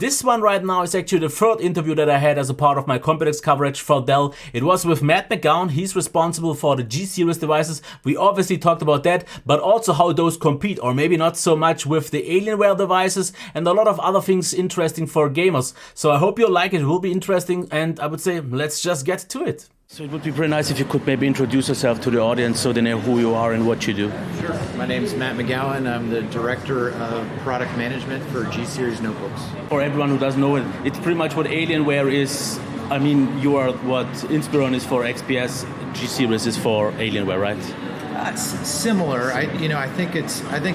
This one right now is actually the third interview that I had as a part of my Computex coverage for Dell. It was with Matt McGowan. He's responsible for the G-series devices. We obviously talked about that, but also how those compete, or maybe not so much, with the Alienware devices and a lot of other things interesting for gamers. So I hope you'll like it. It will be interesting, and I would say let's just get to it. So it would be very nice if you could maybe introduce yourself to the audience so they know who you are and what you do. Sure. My name is Matt McGowan. I'm the Director of Product Management for G-Series notebooks. For everyone who doesn't know it, it's pretty much what Alienware is. I mean, you are what Inspiron is for XPS, G-Series is for Alienware, right? Similar. I think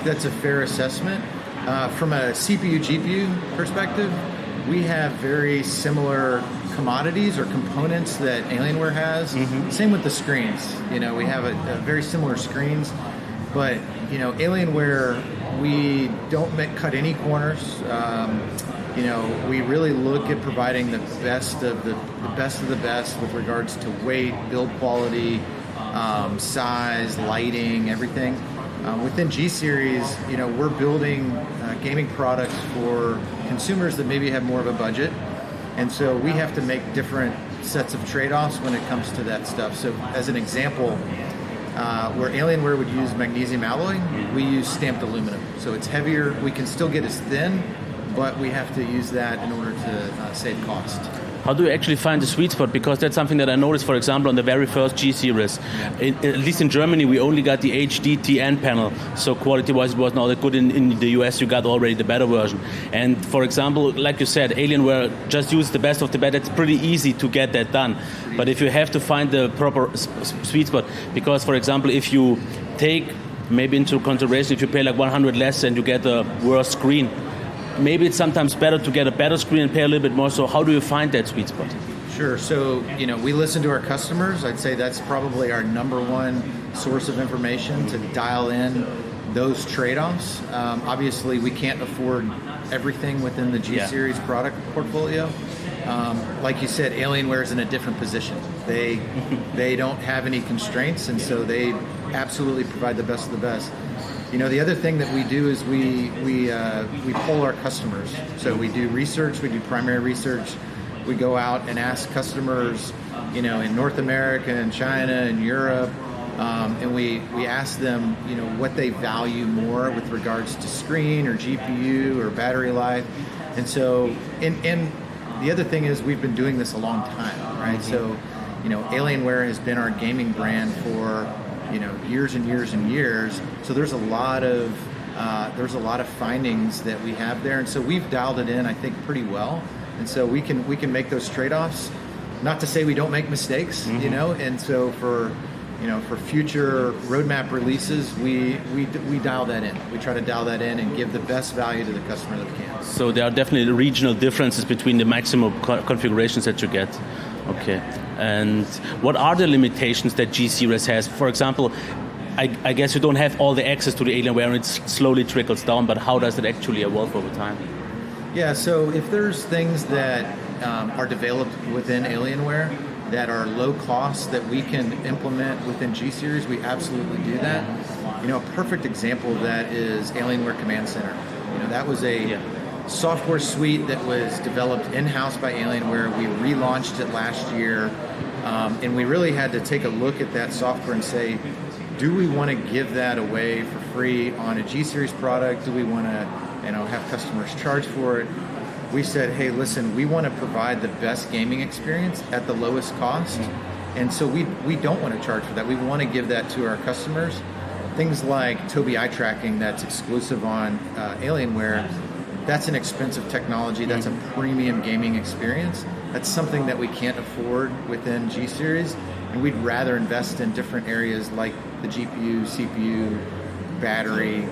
that's a fair assessment. From a CPU GPU perspective, we have very similar commodities or components that Alienware has. Mm-hmm. Same with the screens. We have a very similar screens, but Alienware, we don't cut any corners. We really look at providing the best of the best with regards to weight, build quality, size, lighting, everything. Within G-Series, we're building gaming products for consumers that maybe have more of a budget. And so we have to make different sets of trade-offs when it comes to that stuff. So as an example, where Alienware would use magnesium alloy, we use stamped aluminum. So it's heavier. We can still get as thin, but we have to use that in order to save cost. How do you actually find the sweet spot? Because that's something that I noticed, for example, on the very first G-Series. Yeah. At least in Germany, we only got the HD TN panel, so quality-wise it was not that good. In the US, you got already the better version. And for example, like you said, Alienware just used the best of the best. It's pretty easy to get that done. But if you have to find the proper sweet spot, because for example, if you take maybe into consideration, if you pay like 100 less and you get a worse screen, maybe it's sometimes better to get a better screen and pay a little bit more. So how do you find that sweet spot? Sure. So, we listen to our customers. I'd say that's probably our number one source of information to dial in those trade-offs. Obviously, we can't afford everything within the G-Series product portfolio. Like you said, Alienware is in a different position. They don't have any constraints, and so they absolutely provide the best of the best. The other thing that we do is we poll our customers. So we do research, we do primary research. We go out and ask customers, in North America and China and Europe, and we ask them, what they value more with regards to screen or GPU or battery life. And so, and the other thing is we've been doing this a long time, right? So, Alienware has been our gaming brand for years and years and years. So there's a lot of findings that we have there, and so we've dialed it in, I think, pretty well. And so we can make those trade-offs. Not to say we don't make mistakes, And so for future roadmap releases, we dial that in. We try to dial that in and give the best value to the customer that we can. So there are definitely regional differences between the maximum configurations that you get. Okay. And what are the limitations that G-Series has? For example, I guess you don't have all the access to the Alienware and it slowly trickles down, but how does it actually evolve over time? Yeah, so if there's things that are developed within Alienware that are low cost that we can implement within G-Series, we absolutely do that. A perfect example of that is Alienware Command Center. That was a software suite that was developed in-house by Alienware. We relaunched it last year, and we really had to take a look at that software and say, do we want to give that away for free on a G-Series product? Do we want to have customers charge for it? We said, hey, listen, we want to provide the best gaming experience at the lowest cost, and so we don't want to charge for that. We want to give that to our customers. Things like Toby Eye Tracking that's exclusive on Alienware, that's an expensive technology. That's a premium gaming experience. That's something that we can't afford within G-Series, and we'd rather invest in different areas like the GPU, CPU, battery,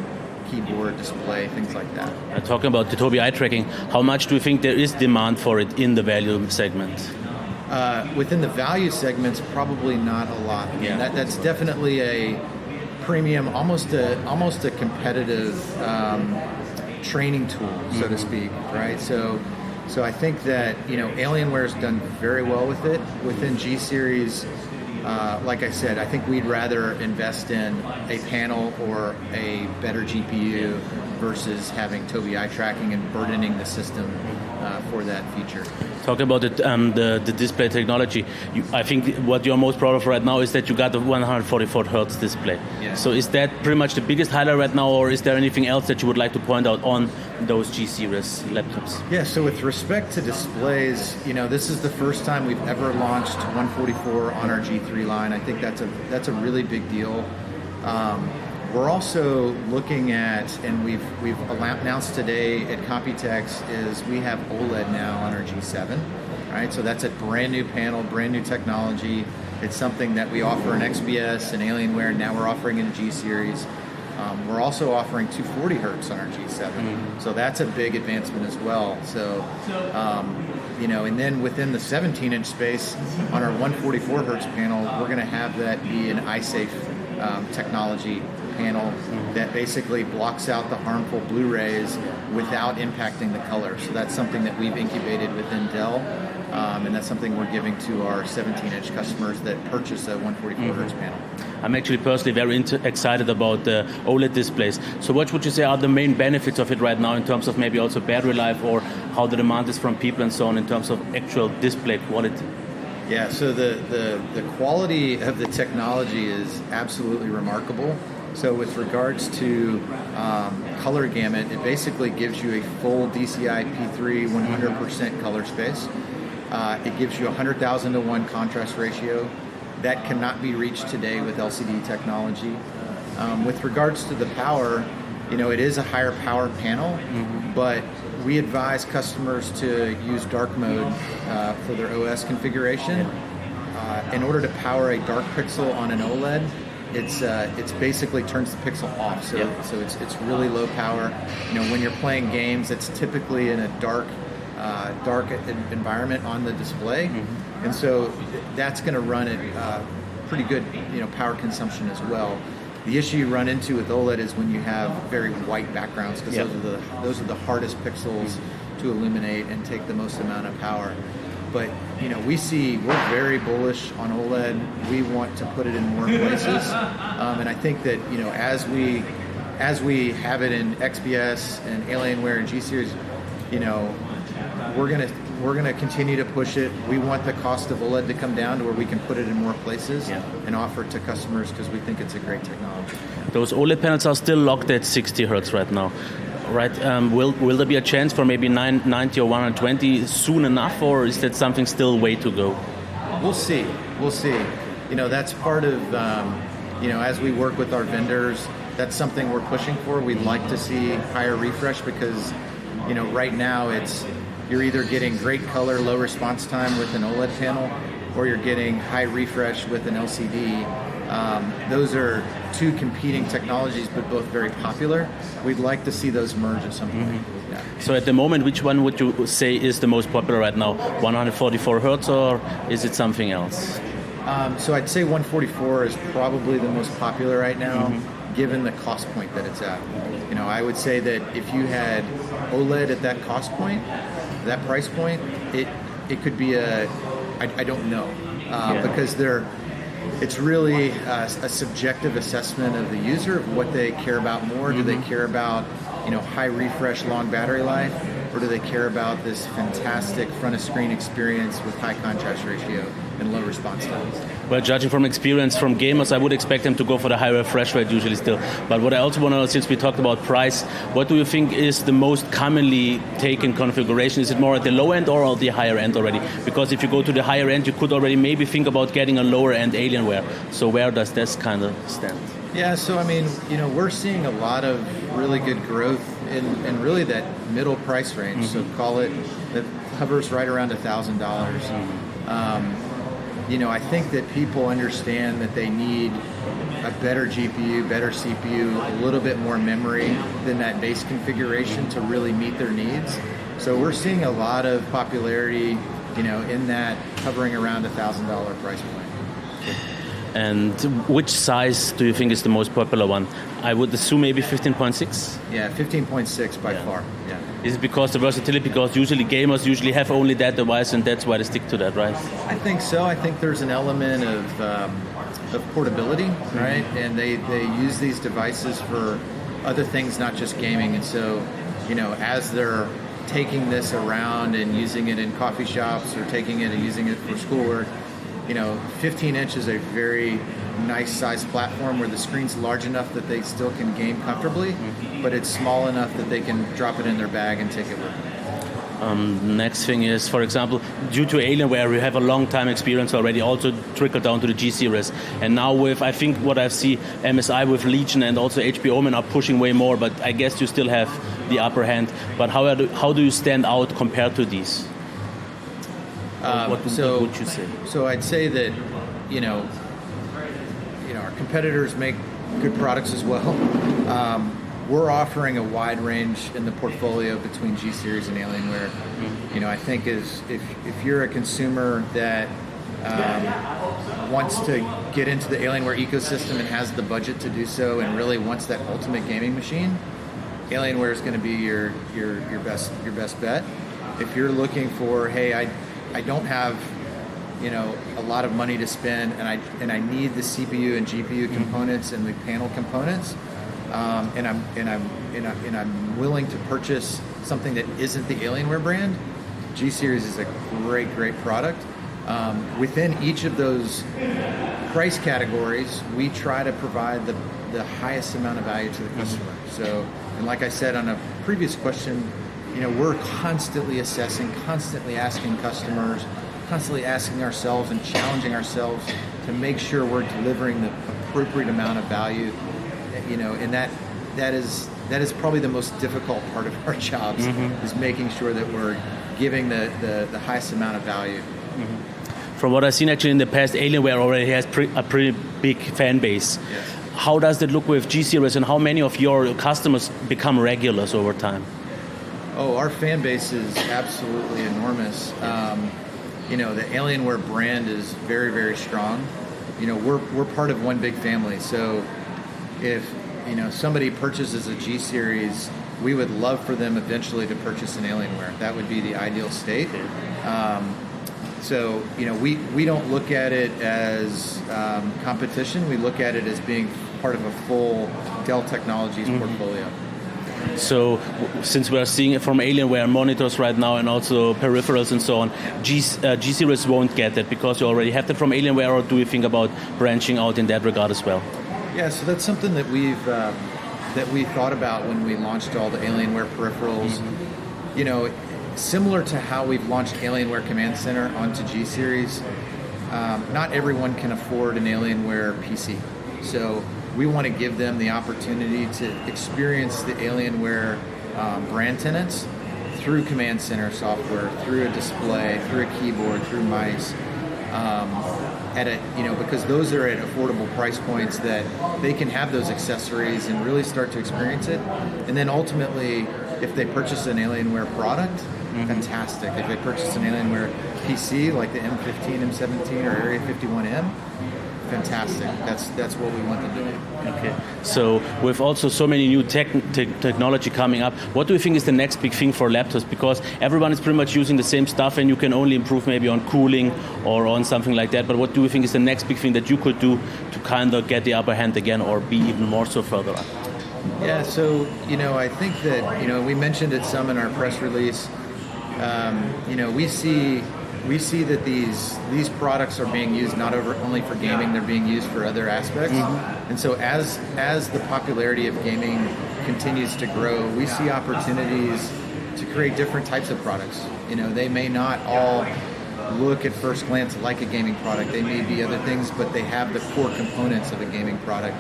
keyboard, display, things like that. Talking about the Toby Eye Tracking, how much do you think there is demand for it in the value segment? Within the value segments, probably not a lot. I mean, that's definitely a premium, almost a competitive training tool, so to speak, right? So I think that Alienware's done very well with it. Within G-Series, like I said, I think we'd rather invest in a panel or a better GPU versus having Toby Eye Tracking and burdening the system for that feature. Talking about the display technology, I think what you're most proud of right now is that you got the 144 Hertz display. Yeah. So is that pretty much the biggest highlight right now, or is there anything else that you would like to point out on those G series laptops? Yeah, so with respect to displays, this is the first time we've ever launched 144 on our G3 line. I think that's a really big deal. We're also looking at, and we've announced today at Computex, is we have OLED now on our G7, right? So that's a brand new panel, brand new technology. It's something that we offer in XPS and Alienware, and now we're offering in the G series. We're also offering 240 hertz on our G7, so that's a big advancement as well. So, and then within the 17-inch space on our 144 hertz panel, we're going to have that be an eye-safe technology panel that basically blocks out the harmful blue rays without impacting the color. So that's something that we've incubated within Dell, and that's something we're giving to our 17-inch customers that purchase a 144 hertz panel. I'm actually personally very excited about the OLED displays. So what would you say are the main benefits of it right now in terms of maybe also battery life, or how the demand is from people and so on in terms of actual display quality? Yeah, so the quality of the technology is absolutely remarkable. So with regards to color gamut, it basically gives you a full DCI P3 100% color space. It gives you 100,000 to 1 contrast ratio. That cannot be reached today with LCD technology. With regards to the power, it is a higher power panel, but we advise customers to use dark mode for their OS configuration. In order to power a dark pixel on an OLED, it's basically turns the pixel off, so it's really low power. When you're playing games, it's typically in a dark environment on the display, and so that's going to run at pretty good power consumption as well. The issue you run into with OLED is when you have very white backgrounds, because those are the hardest pixels to illuminate and take the most amount of power. But we're very bullish on OLED. We want to put it in more places, and I think that as we have it in XPS and Alienware and G series, we're gonna continue to push it. We want the cost of OLED to come down to where we can put it in more places and offer it to customers, because we think it's a great technology. Those OLED panels are still locked at 60 hertz right now. Right? Will there be a chance for maybe 90 or 120 soon enough, or is that something still way to go? We'll see. That's part of, as we work with our vendors, that's something we're pushing for. We'd like to see higher refresh because, right now you're either getting great color, low response time with an OLED panel, or you're getting high refresh with an LCD. Those are two competing technologies, but both very popular. We'd like to see those merge at some point. Yeah. So at the moment, which one would you say is the most popular right now? 144 hertz, or is it something else? So I'd say 144 is probably the most popular right now, given the cost point that it's at. I would say that if you had OLED at that cost point, that price point, it could be I don't know, because it's really a subjective assessment of the user of what they care about more. Do they care about high refresh, long battery life, or do they care about this fantastic front of screen experience with high contrast ratio and low response times? Well, judging from experience from gamers, I would expect them to go for the high refresh rate usually still. But what I also want to know, since we talked about price, what do you think is the most commonly taken configuration? Is it more at the low end or at the higher end already? Because if you go to the higher end, you could already maybe think about getting a lower end Alienware. So where does this kind of stand? Yeah, so we're seeing a lot of really good growth in really that middle price range. So call it, that hovers right around $1,000. I think that people understand that they need a better GPU, better CPU, a little bit more memory than that base configuration to really meet their needs. So we're seeing a lot of popularity, in that hovering around $1,000 price point. And which size do you think is the most popular one? I would assume maybe 15.6? Yeah, 15.6 by far. Yeah. Is it because the versatility? Because usually gamers have only that device, and that's why they stick to that, right? I think so. I think there's an element of portability, right? And they use these devices for other things, not just gaming. And so, as they're taking this around and using it in coffee shops or taking it and using it for schoolwork. 15 inch is a very nice size platform where the screen's large enough that they still can game comfortably, but it's small enough that they can drop it in their bag and take it with them. Next thing is, for example, due to Alienware, we have a long time experience already, also trickled down to the G series. And now with, I think what I've seen, MSI with Legion and also HP Omen are pushing way more, but I guess you still have the upper hand. But how do you stand out compared to these? What would you say? So I'd say that, our competitors make good products as well. We're offering a wide range in the portfolio between G Series and Alienware. I think if you're a consumer that wants to get into the Alienware ecosystem and has the budget to do so and really wants that ultimate gaming machine, Alienware is going to be your best bet. If you're looking for, hey, I don't have a lot of money to spend and I need the CPU and GPU components and the panel components, and I'm willing to purchase something that isn't the Alienware brand, G Series is a great product. Within each of those price categories, we try to provide the highest amount of value to the customer. So, and like I said on a previous question, we're constantly assessing, constantly asking customers, constantly asking ourselves and challenging ourselves to make sure we're delivering the appropriate amount of value. And that is probably the most difficult part of our jobs, is making sure that we're giving the highest amount of value. From what I've seen actually in the past, Alienware already has a pretty big fan base. Yes. How does it look with G Series, and how many of your customers become regulars over time? Oh, our fan base is absolutely enormous. The Alienware brand is very strong. We're part of one big family. So if somebody purchases a G Series, we would love for them eventually to purchase an Alienware. That would be the ideal state. So we don't look at it as competition. We look at it as being part of a full Dell Technologies portfolio. So since we're seeing it from Alienware monitors right now and also peripherals and so on, G Series won't get that because you already have that from Alienware, or do you think about branching out in that regard as well? Yeah, so that's something that we thought about when we launched all the Alienware peripherals. Similar to how we've launched Alienware Command Center onto G Series, not everyone can afford an Alienware PC. So we want to give them the opportunity to experience the Alienware brand tenants through Command Center software, through a display, through a keyboard, through mice, because those are at affordable price points that they can have those accessories and really start to experience it. And then ultimately, if they purchase an Alienware product, fantastic. If they purchase an Alienware PC like the M15, M17, or Area 51M, fantastic. That's what we want to do. Okay. So with also so many new technology coming up, what do you think is the next big thing for laptops? Because everyone is pretty much using the same stuff, and you can only improve maybe on cooling or on something like that. But what do you think is the next big thing that you could do to kind of get the upper hand again, or be even more so further up? Yeah. So I think that we mentioned it some in our press release. We see that these products are being used not only for gaming, they're being used for other aspects. And so as the popularity of gaming continues to grow, we see opportunities to create different types of products. They may not all look at first glance like a gaming product. They may be other things, but they have the core components of a gaming product.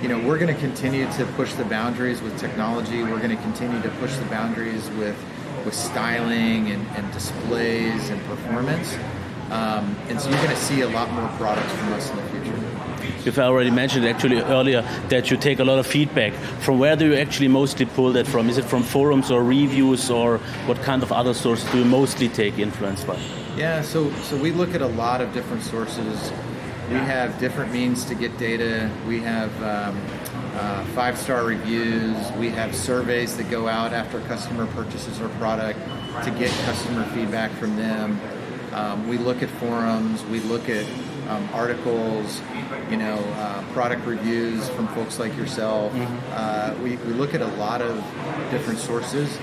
We're going to continue to push the boundaries with technology. We're going to continue to push the boundaries with styling and displays and performance. And so you're going to see a lot more products from us in the future. If I already mentioned actually earlier that you take a lot of feedback. From where do you actually mostly pull that from? Is it from forums or reviews, or what kind of other sources do you mostly take influence from? Yeah, so we look at a lot of different sources. We have different means to get data. We have 5-star reviews. We have surveys that go out after a customer purchases our product to get customer feedback from them. We look at forums. We look at articles, product reviews from folks like yourself. We look at a lot of different sources,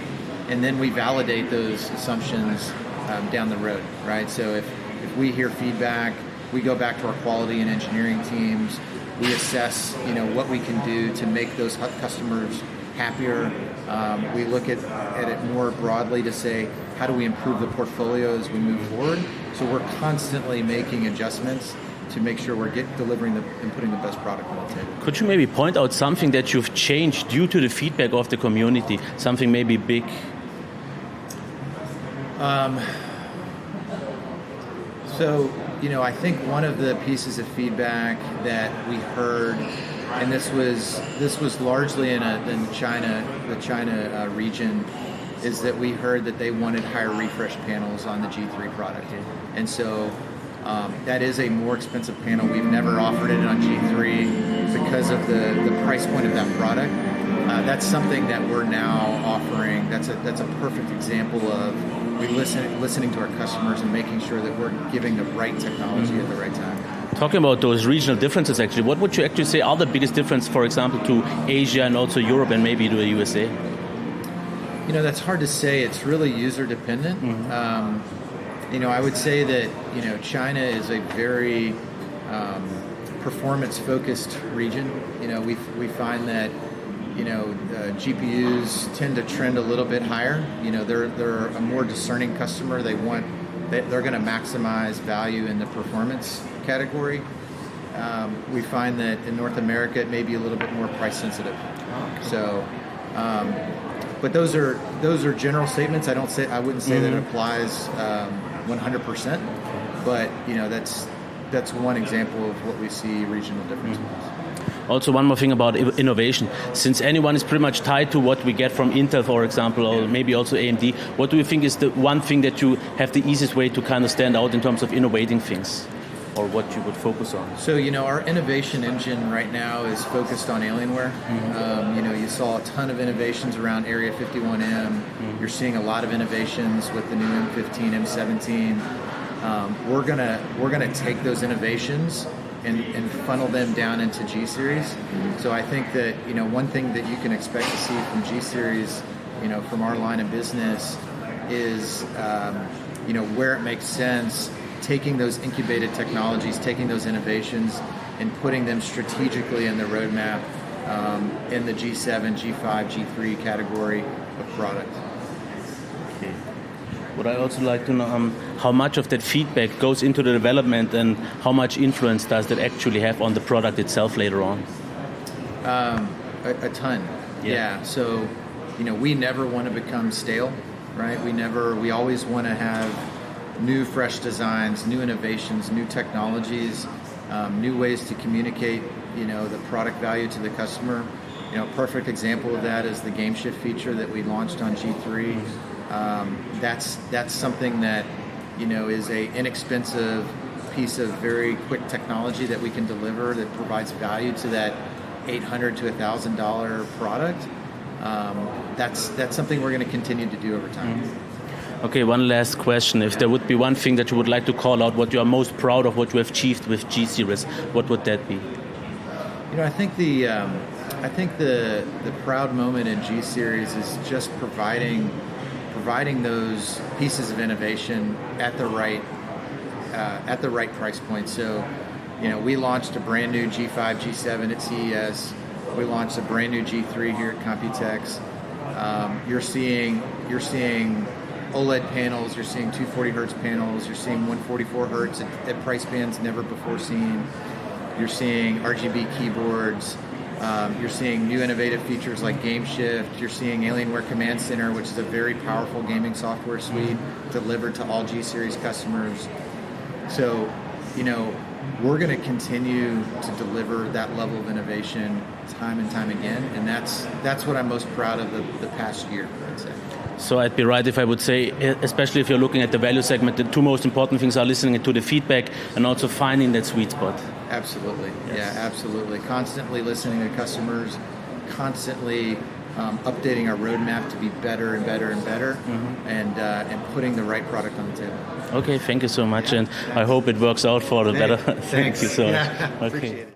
and then we validate those assumptions down the road, right? So if we hear feedback, we go back to our quality and engineering teams. We assess, what we can do to make those customers happier. We look at it more broadly to say, how do we improve the portfolio as we move forward? So we're constantly making adjustments to make sure we're delivering and putting the best product on the table. Could you maybe point out something that you've changed due to the feedback of the community? Something maybe big? So, I think one of the pieces of feedback that we heard, and this was largely in the China region, is that we heard that they wanted higher refresh panels on the G3 product. And so that is a more expensive panel. We've never offered it on G3 because of the price point of that product. That's something that we're now offering. That's a perfect example of listening to our customers and making sure that we're giving the right technology at the right time. Talking about those regional differences, actually, what would you actually say are the biggest difference, for example, to Asia and also Europe and maybe to the USA? That's hard to say. It's really user dependent. I would say that, China is a very performance-focused region. We find that, GPUs tend to trend a little bit higher. They're a more discerning customer. They're going to maximize value in the performance category. We find that in North America, it may be a little bit more price sensitive. So, but those are general statements. I wouldn't say that it applies 100%. But that's one example of what we see regional differences. Also, one more thing about innovation. Since anyone is pretty much tied to what we get from Intel, for example, or maybe also AMD, what do you think is the one thing that you have the easiest way to kind of stand out in terms of innovating things, or what you would focus on? So, our innovation engine right now is focused on Alienware. You saw a ton of innovations around Area 51M. You're seeing a lot of innovations with the new M15, M17. We're gonna take those innovations and funnel them down into G Series. So I think that one thing that you can expect to see from G Series, from our line of business, is where it makes sense, taking those incubated technologies, taking those innovations, and putting them strategically in the roadmap in the G7, G5, G3 category of product. Would I also like to know how much of that feedback goes into the development and how much influence does that actually have on the product itself later on? A ton. Yeah. So, we never want to become stale, right? We always want to have new, fresh designs, new innovations, new technologies, new ways to communicate, the product value to the customer. Perfect example of that is the game shift feature that we launched on G3. That's something that is a inexpensive piece of very quick technology that we can deliver that provides value to that $800 to $1,000 product. That's something we're going to continue to do over time. Okay, one last question. If there would be one thing that you would like to call out, what you are most proud of, what you have achieved with G Series, what would that be? I think the proud moment in G Series is just providing those pieces of innovation at the right price point. So, we launched a brand new G5, G7 at CES. We launched a brand new G3 here at Computex. You're seeing OLED panels. You're seeing 240 hertz panels. You're seeing 144 hertz at price bands never before seen. You're seeing RGB keyboards. You're seeing new innovative features like Game Shift. You're seeing Alienware Command Center, which is a very powerful gaming software suite delivered to all G Series customers. So, we're going to continue to deliver that level of innovation time and time again, and that's what I'm most proud of the past year, I'd say. So I'd be right if I would say, especially if you're looking at the value segment, the two most important things are listening to the feedback and also finding that sweet spot. Absolutely. Yes. Yeah, absolutely. Constantly listening to customers, constantly updating our roadmap to be better and better and better, and putting the right product on the table. Okay, thank you so much, and I hope it works out for the better. Thank you so much. Yeah, Okay. appreciate it.